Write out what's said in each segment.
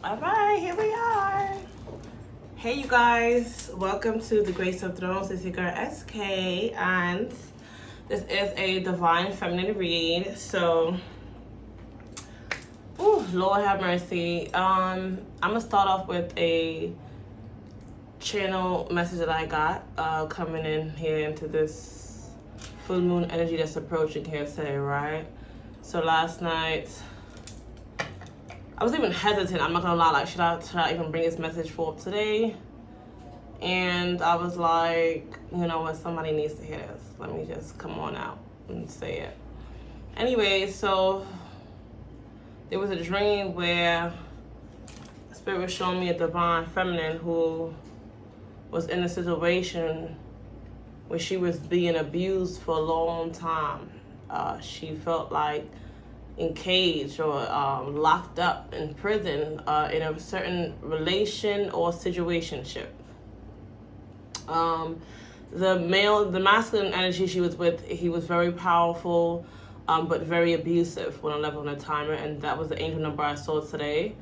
All right, here we are. Hey, you guys. Welcome to the Grace of Thrones. It's your girl, SK, and this is a Divine Feminine read. So, Lord have mercy. I'm going to start off with a channel message that I got coming in here into this full moon energy that's approaching here today, right? So last night, I was even hesitant, I'm not gonna lie, like should I even bring this message forth today? And I was like, you know what, somebody needs to hear this. Let me just come on out and say it. Anyway, so there was a dream where Spirit was showing me a divine feminine who was in a situation where she was being abused for a long time. She felt like encaged or locked up in prison in a certain relation or situationship. The masculine energy she was with, he was very powerful, but very abusive when I left on a timer, and that was the angel number I saw today.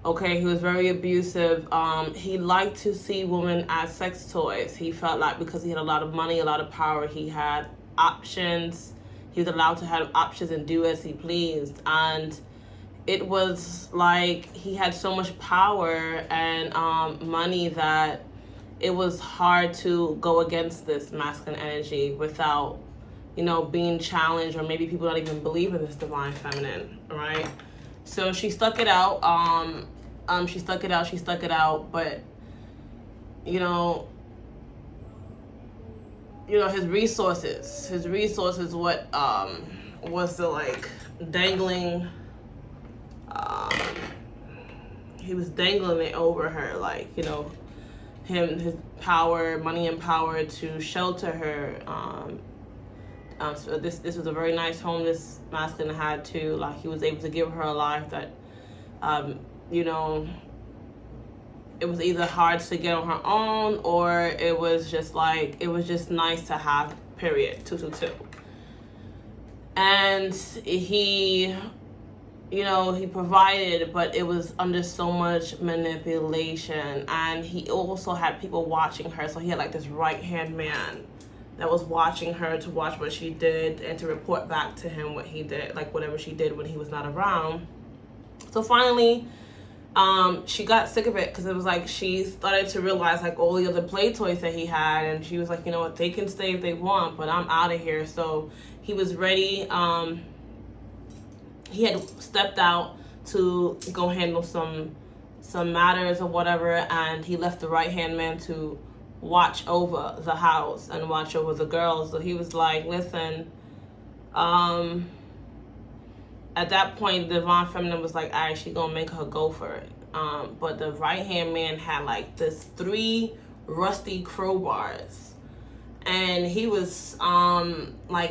Okay, he was very abusive. He liked to see women as sex toys. He felt like because he had a lot of money, a lot of power, he had options. He was allowed to have options and do as he pleased. And it was like he had so much power and money that it was hard to go against this masculine energy without, being challenged, or maybe people don't even believe in this divine feminine, right? So she stuck it out. She stuck it out, but, his resources, what was the dangling, he was dangling it over her, his power, money and power to shelter her. So this was a very nice home this masculine had too. He was able to give her a life that, it was either hard to get on her own, or it was just nice to have, period, 222. And he provided, but it was under so much manipulation. And he also had people watching her. So he had this right-hand man that was watching her to watch what she did and to report back to him what he did, whatever she did when he was not around. So finally, she got sick of it, because it was she started to realize all the other play toys that he had, and she was like, you know what, they can stay if they want, but I'm out of here. So he was ready. He had stepped out to go handle some matters or whatever, and he left the right-hand man to watch over the house and watch over the girls. So he was like, listen, at that point, the divine feminine was like, all right, she's gonna make her go for it. But the right-hand man had this 3 rusty crowbars, and he was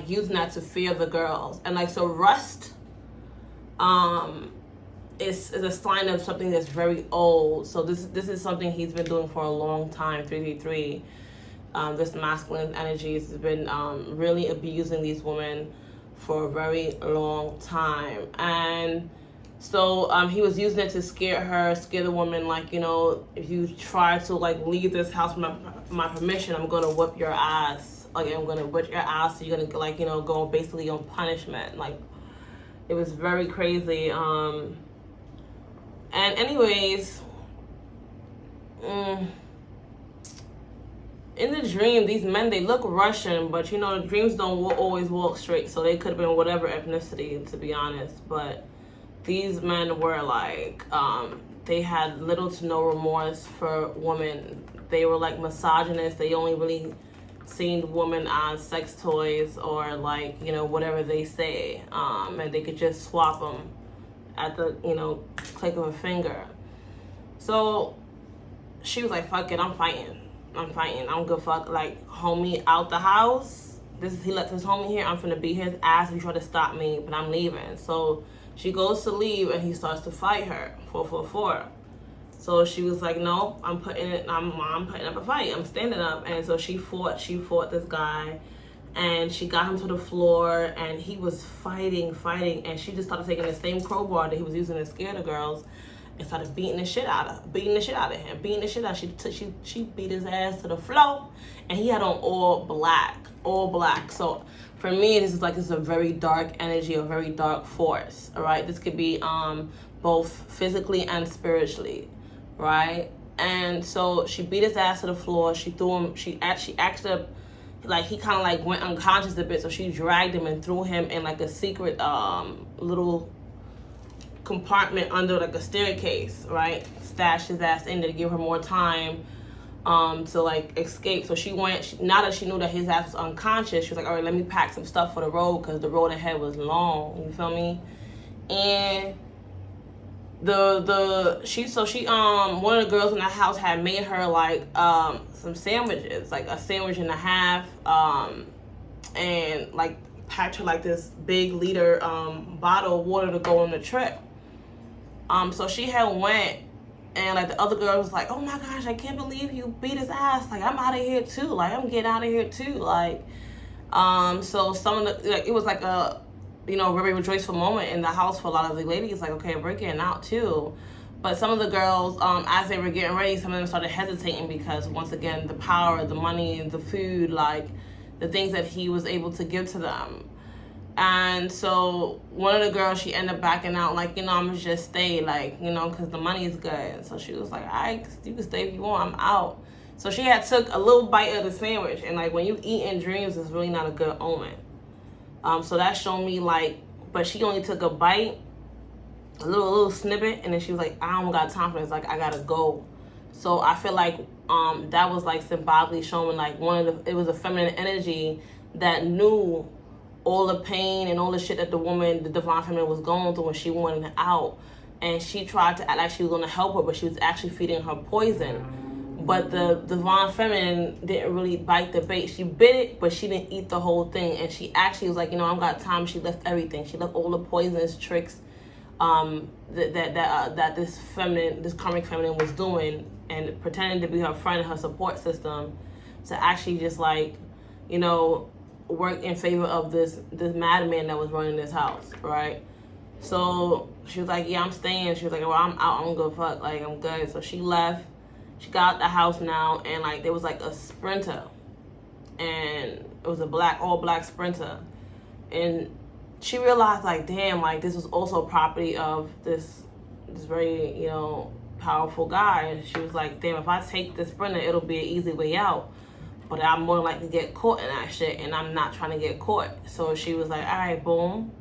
using that to fear the girls. And so rust is a sign of something that's very old. So this is something he's been doing for a long time. 333. This masculine energy has been really abusing these women for a very long time. And so he was using it to scare the woman, if you try to leave this house with my permission, I'm gonna whip your ass. I'm gonna whip your ass, so you're gonna go basically on punishment. It was very crazy. And anyways, in the dream, these men, they look Russian, but dreams don't always walk straight, so they could have been whatever ethnicity, to be honest. But these men were they had little to no remorse for women. They were misogynist. They only really seen women as sex toys, or whatever they say, and they could just swap them at the click of a finger. So she was like, fuck it, I'm fighting. I don't give a fuck. Homie out the house. He left his homie here. I'm finna beat his ass if you try to stop me, but I'm leaving. So she goes to leave, and he starts to fight her. 444. So she was like, no, I'm putting up a fight. I'm standing up. And so she fought this guy, and she got him to the floor, and he was fighting, and she just started taking the same crowbar that he was using to scare the girls, and started beating the shit out of him. She beat his ass to the floor, and he had on all black. So for me, this is a very dark energy, a very dark force. All right, this could be both physically and spiritually, right? And so she beat his ass to the floor. She threw him. She actually, like, he kind of like went unconscious a bit. So she dragged him and threw him in like a secret little compartment under like a staircase, right? Stashed his ass in there to give her more time to like escape. So she went, now that she knew that his ass was unconscious, she was like, all right, let me pack some stuff for the road, because the road ahead was long, you feel me? And she one of the girls in the house had made her like some sandwiches, like a sandwich and a half, and like packed her like this big liter bottle of water to go on the trip. So she had went, and like the other girl was like, oh my gosh, I can't believe you beat his ass. Like, I'm out of here too. Like, I'm getting out of here too. Like, so some of the, like, it was like a, very rejoiceful moment in the house for a lot of the ladies. Like, okay, we're getting out too. But some of the girls, as they were getting ready, some of them started hesitating because, once again, the power, the money, the food, like the things that he was able to give to them. And so one of the girls, she ended up backing out, like, I'm gonna just stay, like, because the money is good. And so she was like, all right, you can stay if you want, I'm out. So she had took a little bite of the sandwich, and like when you eat in dreams, it's really not a good omen. So that showed me, like, but she only took a bite, a little snippet, and then she was like, I don't got time for this, like, I gotta go. So I feel like that was like symbolically showing like it was a feminine energy that knew all the pain and all the shit that the divine feminine was going through when she wanted out. And she tried to act like she was going to help her, but she was actually feeding her poison. But the divine feminine didn't really bite the bait. She bit it, but she didn't eat the whole thing. And she actually was like, I don't got time. She left everything. She left all the poisonous tricks that this karmic feminine was doing, and pretending to be her friend and her support system, to actually just like, work in favor of this madman that was running this house, right? So she was like, yeah, I'm staying. She was like, well, I'm out. I'm gonna go fuck. Like, I'm good. So she left. She got out the house now, and like there was like a Sprinter, and it was all black Sprinter, and she realized, like, damn, like this was also property of this very powerful guy. And she was like, damn, if I take this Sprinter, it'll be an easy way out. But I'm more likely to get caught in that shit, and I'm not trying to get caught. So she was like, all right, boom,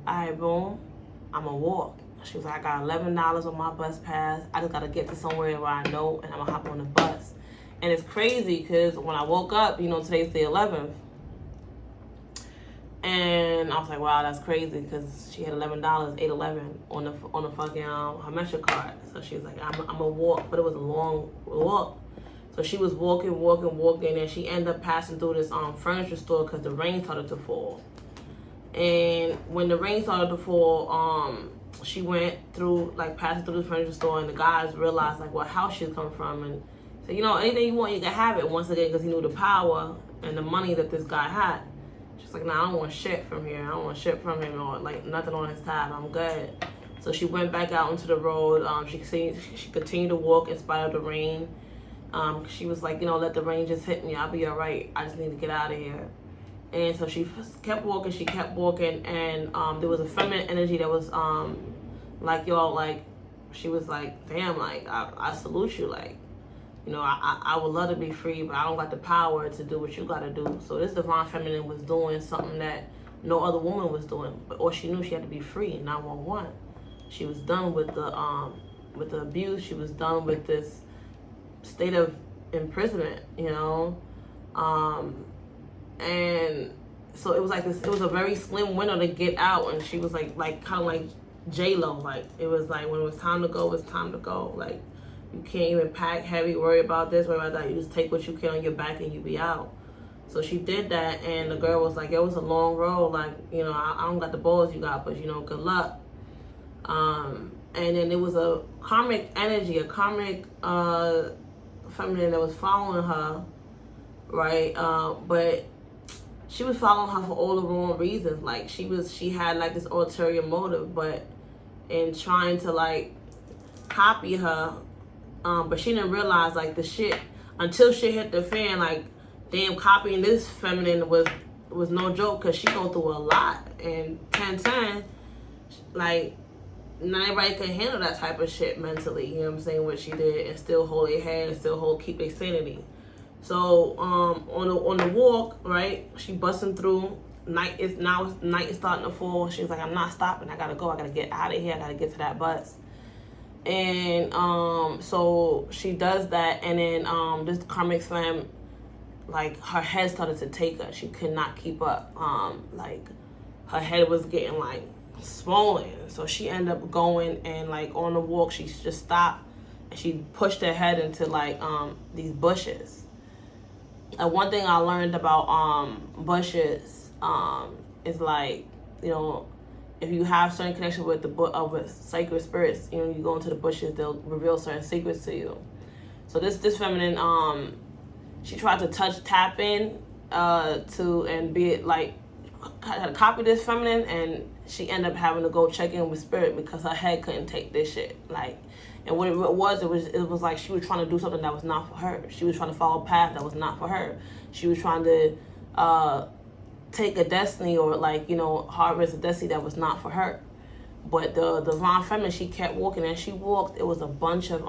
I'm gonna walk. She was like, I got $11 on my bus pass. I just gotta get to somewhere where I know, and I'm gonna hop on the bus. And it's crazy because when I woke up, today's the 11th. And I was like, wow, that's crazy, because she had $11, $8.11 on the fucking her Metro card. So she was like, I'm gonna walk, but it was a long walk. So she was walking, and she ended up passing through this furniture store because the rain started to fall. And when the rain started to fall, she went through, like, passing through the furniture store, and the guys realized, like, what house she's come from, and said, anything you want, you can have it. Once again, because he knew the power and the money that this guy had. She's like, nah, I don't want shit from here. I don't want shit from him, or like nothing on his tab. I'm good. So she went back out into the road. She continued to walk in spite of the rain. She was like, let the rain just hit me. I'll be all right. I just need to get out of here. And so she kept walking, and there was a feminine energy that was like, y'all, like, she was like, damn, like, I salute you, like, I would love to be free, but I don't got the power to do what you got to do. So this divine feminine was doing something that no other woman was doing, or she knew she had to be free. 911. She was done with the abuse. She was done with this state of imprisonment, and so it was like this. It was a very slim window to get out, and she was like kind of like J-Lo. Like, it was like when it was time to go, it was time to go. Like, you can't even pack heavy, worry about this, worry about that. You just take what you can on your back and you be out. So she did that, and the girl was like, it was a long road. Like, I don't got the balls you got, but good luck. And then there was a karmic energy, a karmic feminine that was following her, right? But she was following her for all the wrong reasons. Like, she had like this ulterior motive, but in trying to like copy her, but she didn't realize like the shit until shit hit the fan. Like, damn, copying this feminine was no joke, because she go through a lot. And 1010, like, not everybody can handle that type of shit mentally, you know what I'm saying, what she did, and still hold their head and still keep their sanity. So on the walk, right, she busting through. Night is starting to fall. She's like, I'm not stopping, I gotta go, I gotta get out of here, I gotta get to that bus. And so she does that, and then this karmic slam, like, her head started to take her. She could not keep up. Like, her head was getting like swollen. So she ended up going, and like on the walk, she just stopped and she pushed her head into like these bushes. And one thing I learned about bushes is, like, you know, if you have certain connection with with sacred spirits, you know, you go into the bushes, they'll reveal certain secrets to you. So this feminine, she tried to tap in and be like, had to copy this feminine, and she ended up having to go check in with spirit because her head couldn't take this shit. Like, and what it was like she was trying to do something that was not for her. She was trying to follow a path that was not for her. She was trying to take a destiny, or like, you know, harvest a destiny that was not for her. But the divine feminine, she kept walking, and she walked. It was a bunch of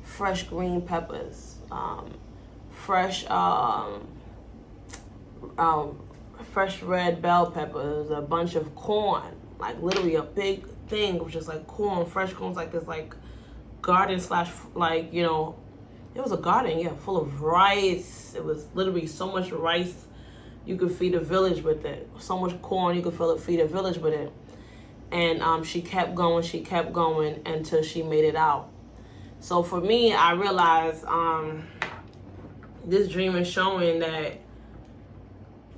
fresh green peppers, fresh red bell peppers, a bunch of corn, like literally a big thing, which is like corn, fresh corns, like this, like garden slash, like, you know, it was a garden, yeah, full of rice. It was literally so much rice you could feed a village with it. So much corn you could feed a village with it. And she kept going until she made it out. So for me, I realized this dream is showing that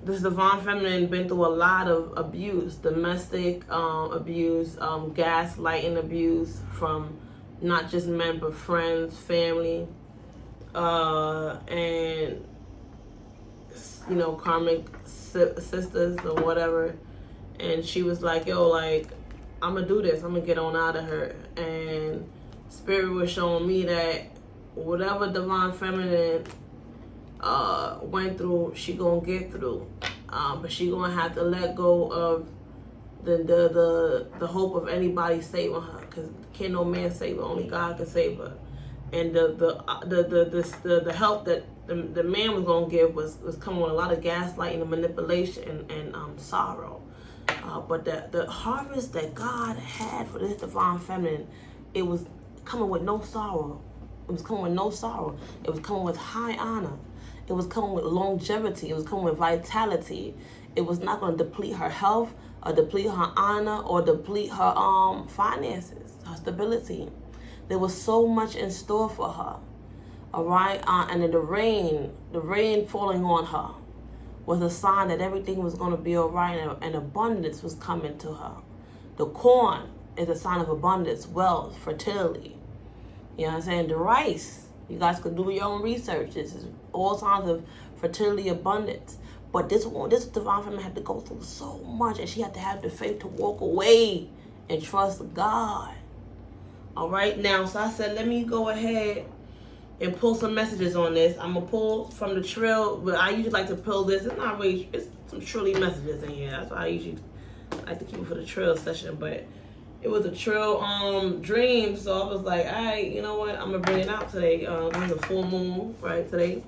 this divine feminine been through a lot of abuse, domestic abuse, gaslighting abuse from not just men but friends, family, and, you know, karmic sisters or whatever. And she was like, yo, like, I'm gonna do this, I'm gonna get on out of her. And spirit was showing me that whatever divine feminine went through, she gonna get through, but she gonna have to let go of the hope of anybody saving her, because can't no man save her, only God can save her. And the help that the man was gonna give was coming with a lot of gaslighting and manipulation and sorrow. But the harvest that God had for this divine feminine, it was coming with no sorrow. It was coming with no sorrow. It was coming with high honor. It was coming with longevity. It was coming with vitality. It was not going to deplete her health or deplete her honor or deplete her finances, her stability. There was so much in store for her. All right? And then the rain falling on her was a sign that everything was going to be all right, and abundance was coming to her. The corn is a sign of abundance, wealth, fertility. You know what I'm saying? The rice, you guys could do your own research. This is all signs of fertility, abundance. But this divine feminine had to go through so much, and she had to have the faith to walk away and trust God. All right, now, so I said, let me go ahead and pull some messages on this. I'm gonna pull from the trill, but I usually like to pull this. It's not really, it's some trilly messages in here. That's why I usually like to keep it for the trill session. But it was a trill dream, so I was like, all right, you know what? I'm gonna bring it out today. It's a full moon, right, today.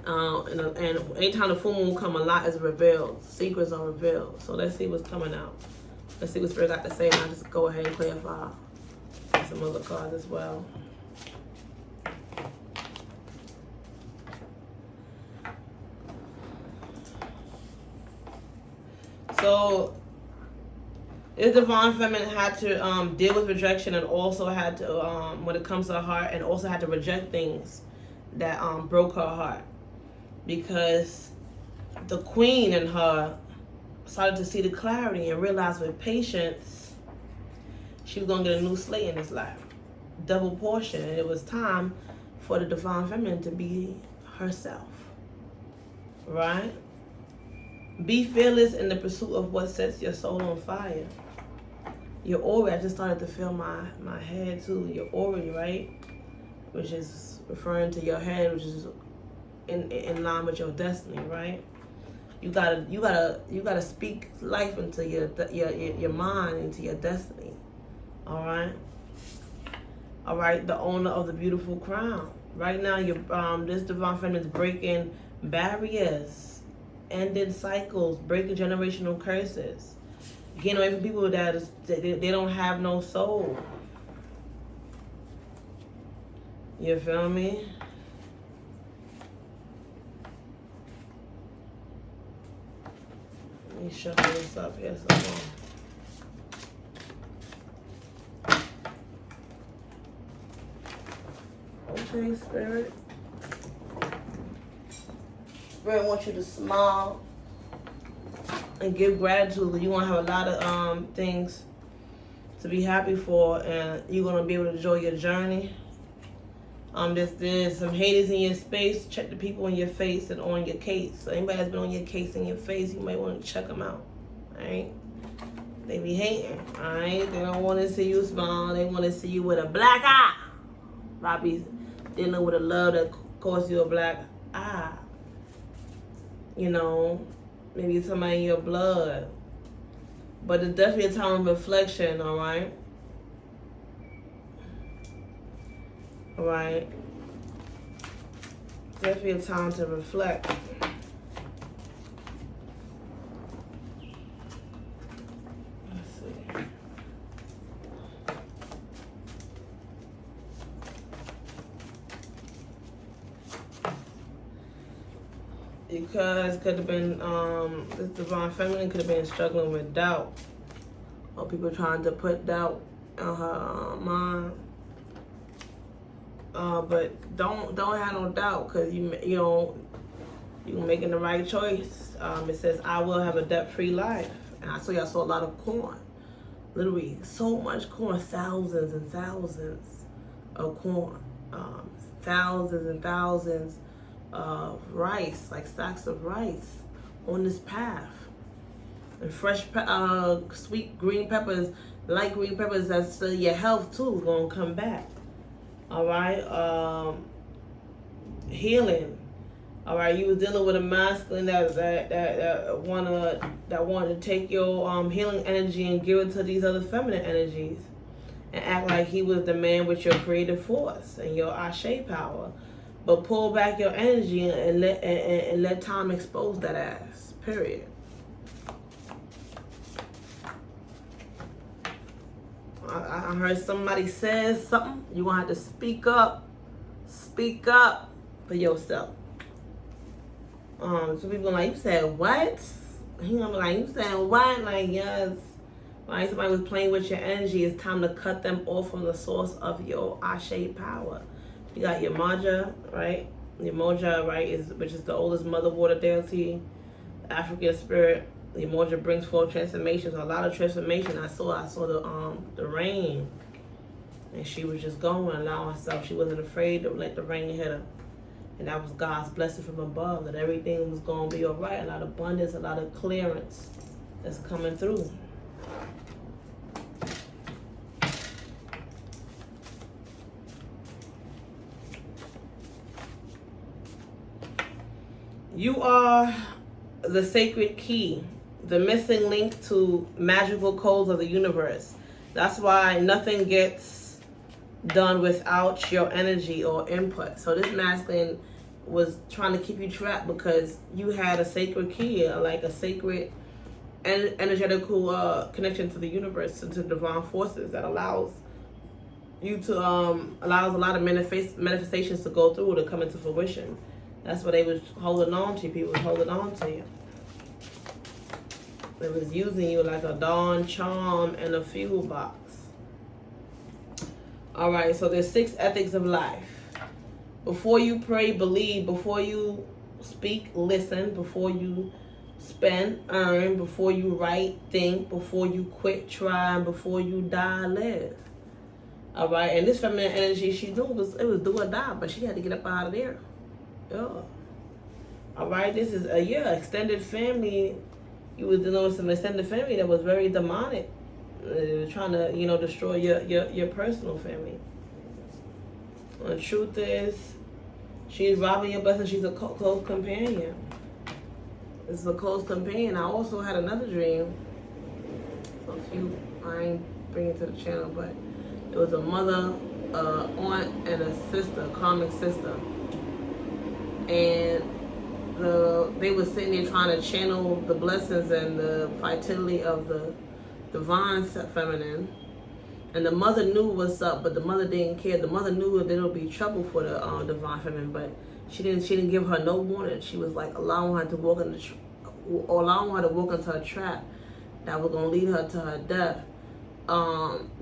And anytime the full moon come, a lot is revealed. Secrets are revealed. So let's see what's coming out. Let's see what Spirit got to say, and I'll just go ahead and clarify some other cards as well. So this divine feminine had to deal with rejection, and also had to, when it comes to her heart, and also had to reject things that broke her heart, because the queen in her started to see the clarity and realize with patience she was going to get a new slate in this life, double portion, and it was time for the divine feminine to be herself, right? Be fearless in the pursuit of what sets your soul on fire. Your aura, I just started to feel my head too. Your aura, right? Which is referring to your head, which is in line with your destiny, right? You gotta speak life into your mind, into your destiny. All right. All right. The owner of the beautiful crown. Right now, your this divine feminine is breaking barriers, ending cycles, breaking generational curses. Getting away from people that they don't have no soul. You feel me? Let me shuffle this up here some more. Okay, Spirit. Spirit wants you to smile and give gratitude. You want to have a lot of things to be happy for, and you're going to be able to enjoy your journey. There's some haters in your space. Check the people in your face and on your case. So anybody that's been on your case in your face, you might want to check them out. Alright? They be hating. Alright? They don't want to see you smile. They want to see you with a black eye. Probably dealing with a love that caused you a black eye. You know, maybe somebody in your blood. But it's definitely a time of reflection, alright? Alright? Definitely a time to reflect. Let's see. Because could have been this divine feminine could have been struggling with doubt, or people trying to put doubt on her mind. But don't have no doubt, because you're making the right choice. It says, I will have a debt-free life. And I saw a lot of corn. Literally so much corn, thousands and thousands of corn. Thousands and thousands of rice, like stacks of rice on this path. And fresh, sweet green peppers, light green peppers, that's your health too, gonna come back. All right, healing. All right, you was dealing with a masculine that wanted to take your healing energy and give it to these other feminine energies, and act like he was the man with your creative force and your Ashe power. But pull back your energy and let time expose that ass. Period. I heard somebody says something. You gonna have to speak up. Speak up for yourself. So people like, you said what? He gonna be like, you said what? Like, yes. Like somebody was playing with your energy. It's time to cut them off from the source of your Ashe power. You got your Maja, right? Your Moja, right, which is the oldest mother water deity, African spirit. The Moja brings forth transformations, a lot of transformation. I saw the rain, and she was just going, allowing herself. She wasn't afraid to let the rain hit her, and that was God's blessing from above. That everything was going to be all right. A lot of abundance, a lot of clearance that's coming through. You are the sacred key, the missing link to magical codes of the universe. That's why nothing gets done without your energy or input. So this masculine was trying to keep you trapped because you had a sacred key, like a sacred energetical connection to the universe and to divine forces that allows you to allows a lot of manifestations to go through, to come into fruition. That's what they was holding on to. People was holding on to you. They was using you like a dawn charm and a fuel box. All right, so there's 6 ethics of life. Before you pray, believe. Before you speak, listen. Before you spend, earn. Before you write, think. Before you quit, try. And before you die, live. All right, and this feminine energy she knew was do or die, but she had to get up out of there. Yeah. All right, this is extended family. You was dealing with some extended family that was very demonic. trying to, destroy your personal family. The truth is, she's robbing your blessing. She's a close companion. This is a close companion. I also had another dream. I ain't bringing it to the channel, but it was a mother, aunt, and a sister, a karmic sister. And they were sitting there trying to channel the blessings and the vitality of the divine feminine. And the mother knew what's up, but the mother didn't care. The mother knew that there would be trouble for the divine feminine, but she didn't give her no warning. She was like allowing her to walk into a trap that was gonna lead her to her death.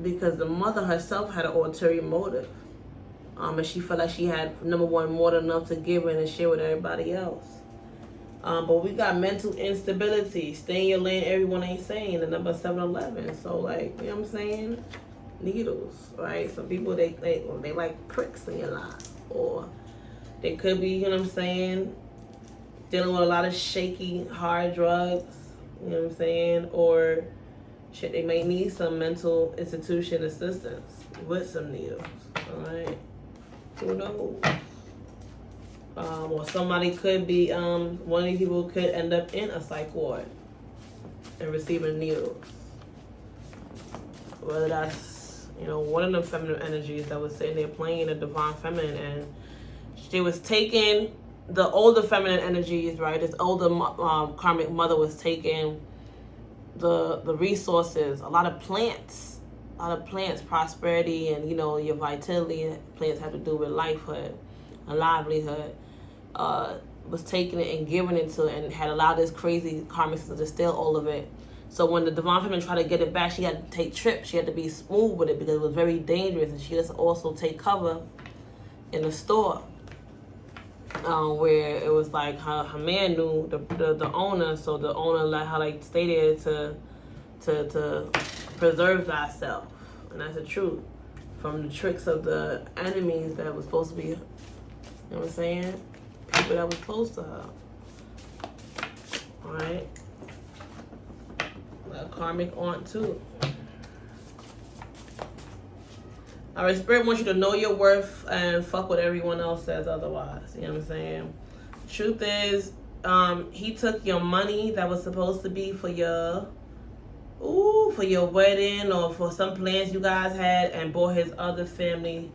Because the mother herself had an ulterior motive. And she felt like she had, number one, more than enough to give and share with everybody else. But we got mental instability. Stay in your lane, everyone ain't saying. The number 711. So, like, you know what I'm saying? Needles, right? Some people, they like pricks in your life. Or they could be, you know what I'm saying, dealing with a lot of shaky, hard drugs. You know what I'm saying? Or shit, they may need some mental institution assistance with some needles. Alright? Who knows? Or somebody could be, one of these people could end up in a psych ward and receiving needles. Whether that's, one of them feminine energies that was sitting there playing the divine feminine, and she was taking the older feminine energies, right? This older karmic mother was taking the resources, a lot of plants, prosperity, and your vitality. Plants have to do with lifehood, a livelihood. Was taking it and giving it to, and had allowed this crazy karmic system to steal all of it. So when the divine feminine tried to get it back, she had to take trips. She had to be smooth with it because it was very dangerous, and she just also take cover in the store. Where it was like her man knew the owner, so the owner let her stay there to preserve thyself, and that's the truth from the tricks of the enemies that was supposed to be, what I'm saying, people that was close to her. All right, a karmic aunt too. All right, Spirit wants you to know your worth and fuck what everyone else says otherwise. You know what I'm saying? Truth is, he took your money that was supposed to be for your wedding or for some plans you guys had, and bought his other family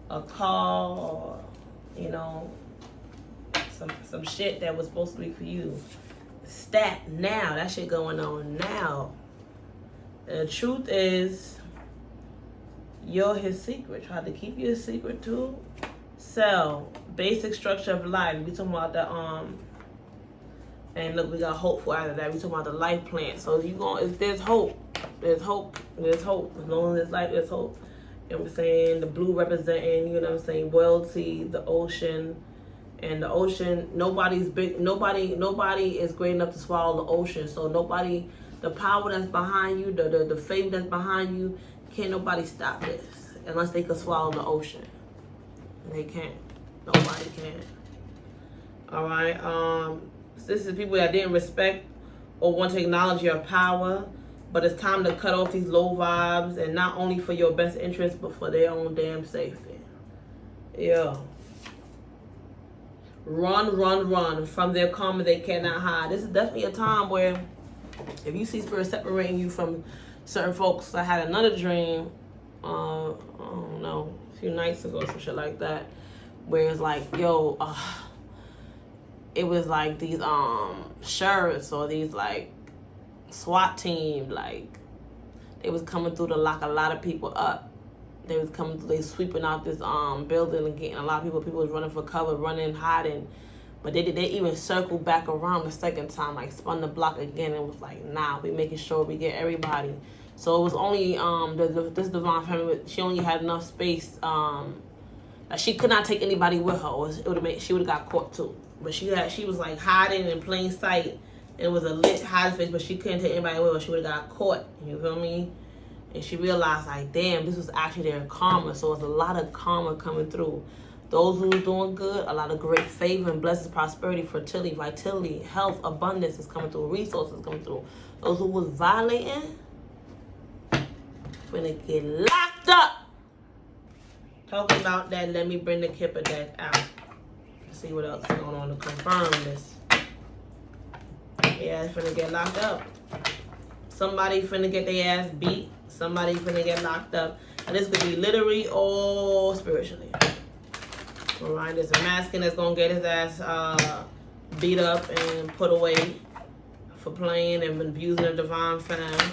a car or, some shit that was supposed to be for you. Stat now. That shit going on now. And the truth is, you're his secret. Tried to keep you a secret too. Cell, basic structure of life. We talking about the and look, we got hope for out of that. We talking about the life plan. So if there's hope, there's hope. There's hope. As long as there's life, there's hope. You know what I'm saying? The blue representing, royalty, the ocean. And the ocean, nobody's big, nobody is great enough to swallow the ocean. So nobody, the power that's behind you, the favor that's behind you, can't nobody stop this unless they can swallow the ocean. They can't. Nobody can. All right. This is people that didn't respect or want to acknowledge your power, but it's time to cut off these low vibes, and not only for your best interest, but for their own damn safety. Yeah. Run from their karma they cannot hide. This is definitely a time where if you see spirit separating you from certain folks. I had another dream, I don't know, a few nights ago, some shit like that, where it's like, it was like these sheriffs or these like SWAT team, like they was coming through to lock a lot of people up. They was coming through, they sweeping out this building and getting a lot of people was running for cover, running, hiding. But they even circled back around the second time, like spun the block again, and was like, nah, we making sure we get everybody. So it was only this divine family. She only had enough space that she could not take anybody with her, or she would have got caught too. But she was like hiding in plain sight. It was a lit hiding space, but she couldn't take anybody with her. She would have got caught. You feel me? And she realized, like, damn, this was actually their karma. So it's a lot of karma coming through. Those who are doing good, a lot of great favor and blessings, prosperity, fertility, vitality, health, abundance is coming through, resources coming through. Those who was violating, finna get locked up. Talking about that, let me bring the Kipper deck out. See what else is going on to confirm this. Yeah, it's finna get locked up. Somebody finna get their ass beat. Somebody finna get locked up. And this could be literally or spiritually. Alright, there's a masculine that's gonna get his ass beat up and put away for playing and abusing a divine femme.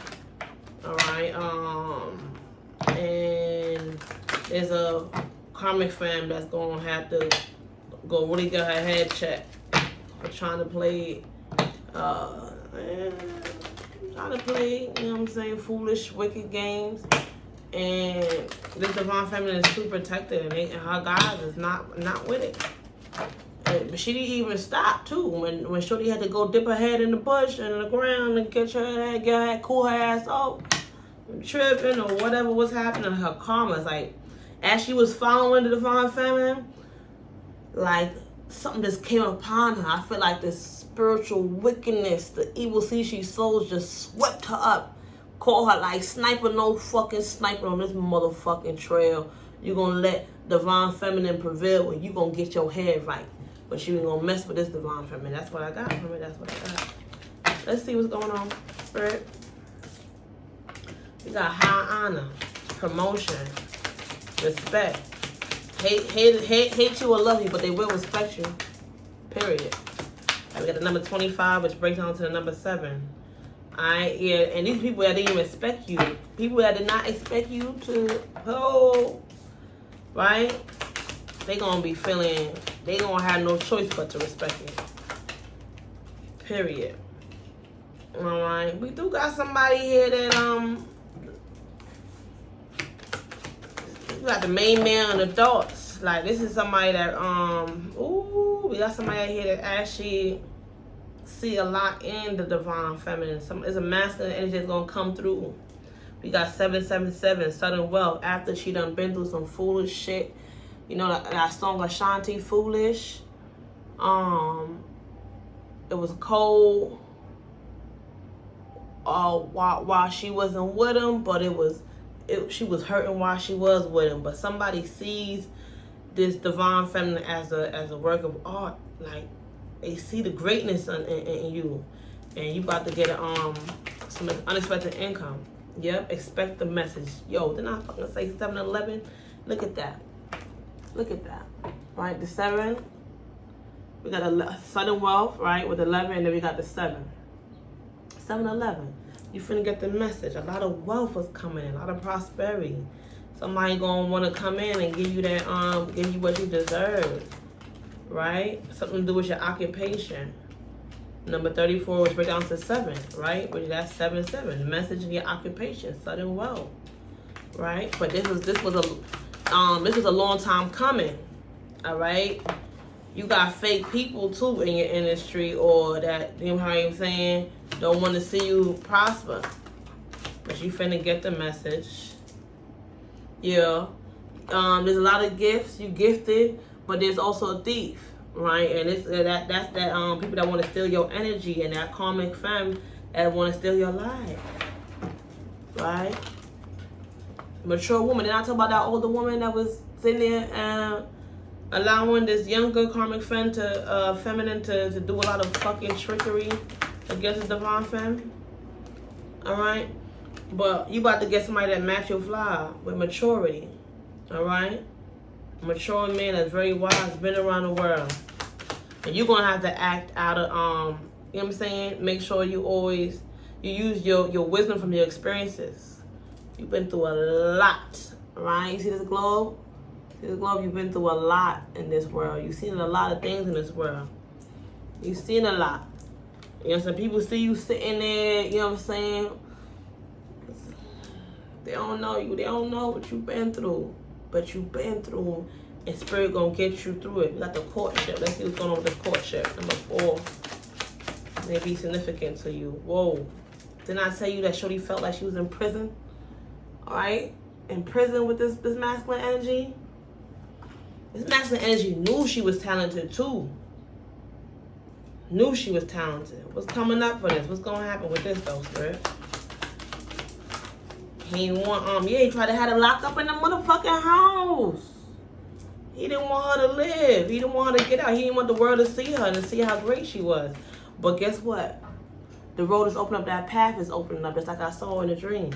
Alright, and there's a karmic femme that's gonna have to go really get her head checked for trying to play you know what I'm saying, foolish, wicked games. And this divine feminine is too protected, and her guys is not with it. But she didn't even stop too when Shorty had to go dip her head in the bush and in the ground and get her cool her ass off, tripping or whatever was happening. Her karma is like, as she was following the divine feminine, like something just came upon her. I feel like this spiritual wickedness, the evil seed she sows, just swept her up. Call her like sniper, no fucking sniper on this motherfucking trail. You gonna let divine feminine prevail and you gonna get your head right. But you ain't gonna mess with this divine feminine. That's what I got from it. That's what I got. Let's see what's going on, Spirit. We got high honor, promotion, respect. Hate you or love you, but they will respect you. Period. And we got the number 25, which breaks down to the number 7. Yeah, and these people that didn't even expect you, people that did not expect you to, right? They gonna be feeling, they gonna have no choice but to respect you. Period. All right, we do got somebody here that we got the main man and the thoughts. Like this is somebody that we got somebody here that actually see a lot in the divine feminine. It's a masculine energy that's gonna come through. We got 777, sudden wealth. After she done been through some foolish shit, you know that song Ashanti, Foolish. It was cold. While she wasn't with him, but she was hurting while she was with him. But somebody sees this divine feminine as a work of art, like. They see the greatness in you, and you about to get some unexpected income. Yep, expect the message. Yo, didn't I fucking say 7-11? Look at that. Look at that. Right, the 7. We got a sudden wealth, right, with 11, and then we got the 7. 7-11. You finna get the message. A lot of wealth is coming in, a lot of prosperity. Somebody gonna wanna come in and give you that, give you what you deserve. Right? Something to do with your occupation. Number 34, which breaks down to 7, right? Which that's 7-7. The message in your occupation, sudden wealth. Right? But this was a long time coming. All right? You got fake people too in your industry, or that, you know how I'm saying, don't want to see you prosper. But you finna get the message. Yeah. There's a lot of gifts. You gifted. But there's also a thief, right? And it's that's people that want to steal your energy, and that karmic femme that want to steal your life, right? Mature woman. Did I talk about that older woman that was sitting there allowing this younger karmic femme feminine to do a lot of fucking trickery against the divine femme? All right, but you about to get somebody that match your fly with maturity, all right? Mature man that's very wise, been around the world. And you're gonna have to act out of, you know what I'm saying? Make sure you use your wisdom from your experiences. You've been through a lot, right? You see this globe? See this globe? You've been through a lot in this world. You've seen a lot of things in this world. You've seen a lot. You know, some people see you sitting there, you know what I'm saying? They don't know you. They don't know what you've been through. But you've been through, and Spirit gonna get you through it. We got the courtship. Let's see what's going on with the courtship. Number 4. May be significant to you. Whoa. Didn't I tell you that Shorty felt like she was in prison? All right? In prison with this masculine energy. This masculine energy knew she was talented too. Knew she was talented. What's coming up for this? What's gonna happen with this though, Spirit? He didn't want, he tried to have her locked up in the motherfucking house. He didn't want her to live. He didn't want her to get out. He didn't want the world to see her and to see how great she was. But guess what? The road is opening up. That path is opening up. Just like I saw in a dream.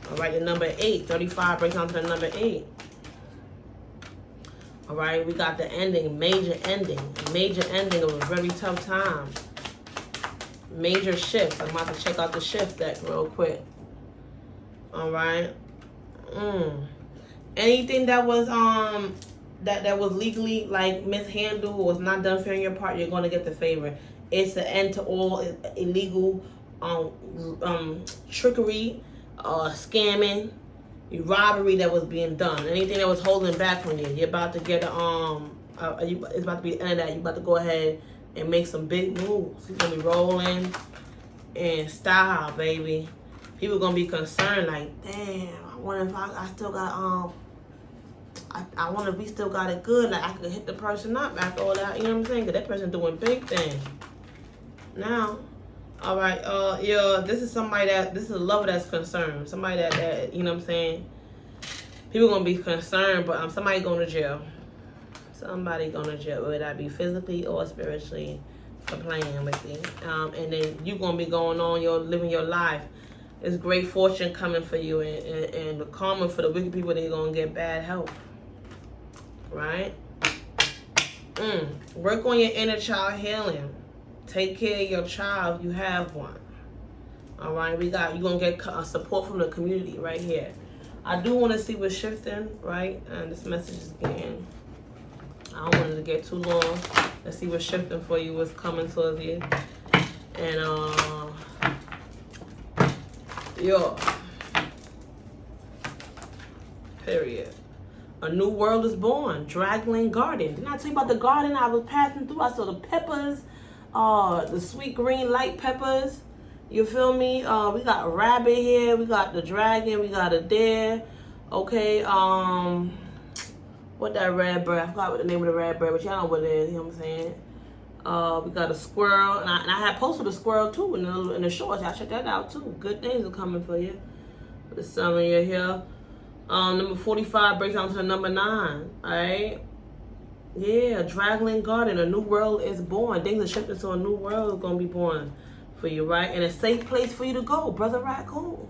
All right, the number 8. 35 breaks down to the number 8. All right, we got the ending. Major ending. A major ending of a very tough time. Major shift. I'm about to check out the shift deck real quick. All right. Anything that was that was legally like mishandled or was not done fair on your part, you're gonna get the favor. It's the end to all illegal trickery, scamming, robbery that was being done. Anything that was holding back from you, you're about to get it's about to be the end of that. You're about to go ahead and make some big moves. You're gonna be rolling in style, baby. People gonna be concerned, like, damn, I wonder if I still got I wonder if we still got it good. Like, I could hit the person up after all that. You know what I'm saying? Cause that person doing big things. Now, all right, this is a lover that's concerned. Somebody that you know what I'm saying? People gonna be concerned, but somebody going to jail. Somebody going to jail, whether that be physically or spiritually, for playing with you. And then you gonna be going on, living your life. There's great fortune coming for you, and the karma for the wicked people, they're gonna get bad health. Right? Work on your inner child healing. Take care of your child if you have one. All right, you're gonna get support from the community right here. I do want to see what's shifting, right? And this message is getting, I don't want it to get too long. Let's see what's shifting for you, what's coming towards you. And period. A new world is born. Dragland Garden. Didn't I tell you about the garden I was passing through? I saw the peppers, the sweet green light peppers. You feel me? We got a rabbit here. We got the dragon. We got a deer. Okay. What that red bird? I forgot what the name of the red bird, but y'all know what it is. You know what I'm saying? We got a squirrel, and I had posted a squirrel too in the shorts. Y'all check that out too. Good things are coming for you. For the summer you're here. Number 45 breaks down to the number 9. All right. Yeah, Dragland Garden. A new world is born. Things are shifting, so a new world is gonna be born for you, right? And a safe place for you to go, Brother Raccoon.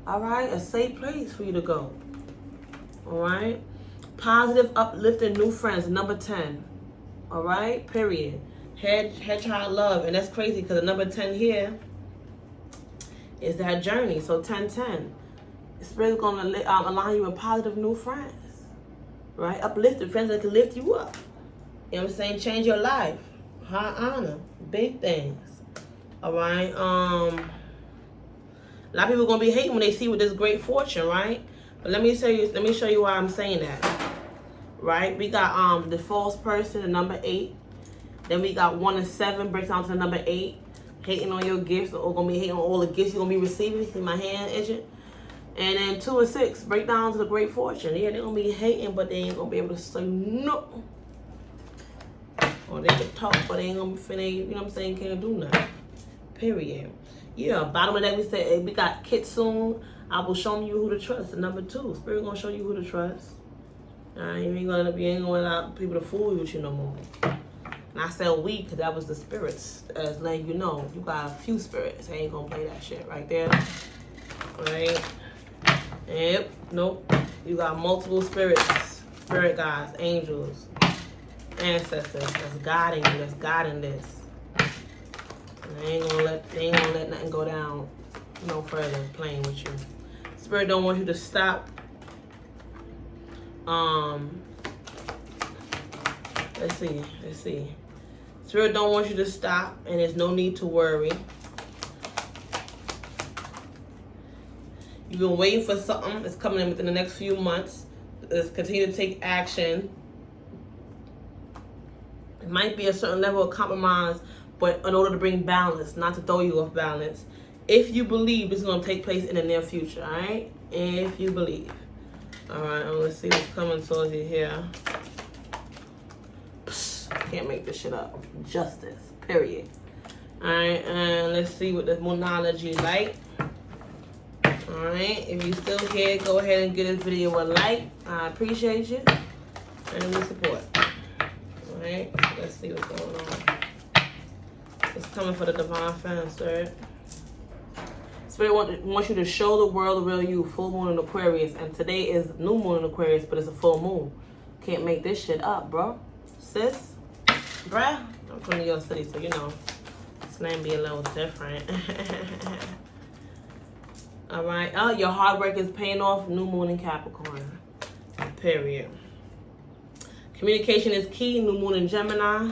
All right, a safe place for you to go. All right. Positive, uplifting new friends. Number 10. All right, period. Head child love, and that's crazy because the number 10 here is that journey. So 10-10. Spirit's gonna align you with positive new friends, right? Uplifted friends that can lift you up. You know what I'm saying? Change your life. High honor, big things. All right. A lot of people are gonna be hating when they see with this great fortune, right? But let me show you why I'm saying that. Right? We got the false person, the number 8. Then we got 1 and 7 breaks down to the number 8. Hating on your gifts, or gonna be hating on all the gifts you're gonna be receiving. See my hand itching. And then 2 and 6 break down to the great fortune. Yeah, they're gonna be hating, but they ain't gonna be able to say no. Or they can talk, but they ain't gonna finish. You know what I'm saying? Can't do nothing. Period. Yeah. Bottom of that, we said we got Kitsune. I will show you who to trust. The number 2. Spirit gonna show you who to trust. You ain't gonna allow people to fool you with you no more. And I said we, because that was the spirits. As letting you know, you got a few spirits. I ain't gonna play that shit right there. Right. Yep, nope. You got multiple spirits, spirit guides, angels, ancestors that's guiding you, that's guiding this. And they ain't gonna let nothing go down no further playing with you. Spirit don't want you to stop. Let's see. Spirit don't want you to stop, and there's no need to worry. You've been waiting for something that's coming in within the next few months. Let's continue to take action. It might be a certain level of compromise, but in order to bring balance, not to throw you off balance. If you believe this is going to take place in the near future, all right? If you believe. All right, let's see what's coming towards you here. Can't make this shit up. Justice, period. All right, and let's see what the monology like. Alright, if you still here, go ahead and give this video a like. I appreciate you. And your support. Alright, so let's see what's going on. It's coming for the divine fan, Spirit. Spirit wants you to show the world the real you. Full moon in Aquarius. And today is new moon in Aquarius, but it's a full moon. Can't make this shit up, bro. Sis? Bruh? I'm from New York City, so you know. This name be a little different. Alright. Oh, your hard work is paying off. New moon in Capricorn. Period. Communication is key. New moon in Gemini.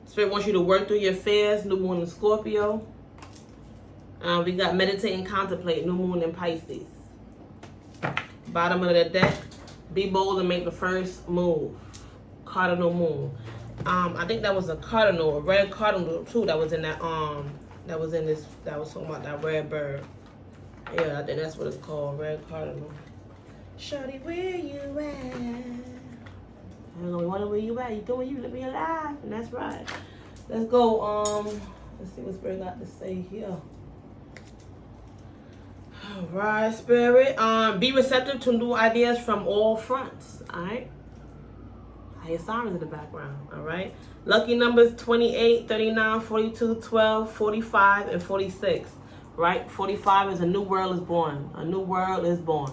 Spirit wants you to work through your fears. New moon in Scorpio. We got meditate and contemplate. New moon in Pisces. Bottom of the deck. Be bold and make the first move. Cardinal moon. I think that was a cardinal, a red cardinal too. That was in that that was in this. That was talking about that red bird. Yeah, I think that's what it's called, red cardinal. Shorty, where you at? I'm gonna wonder where you at. You doing? You living your life, and that's right. Let's go. Let's see what Spirit got to say here. All right, Spirit. Be receptive to new ideas from all fronts. All right. I hear sirens in the background. All right. Lucky numbers 28, 39, 42, 12, 45, and 46. Right. 45 is a new world is born. A new world is born.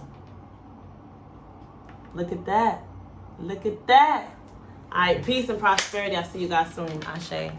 Look at that. Look at that. All right. Peace and prosperity. I'll see you guys soon. Ashe.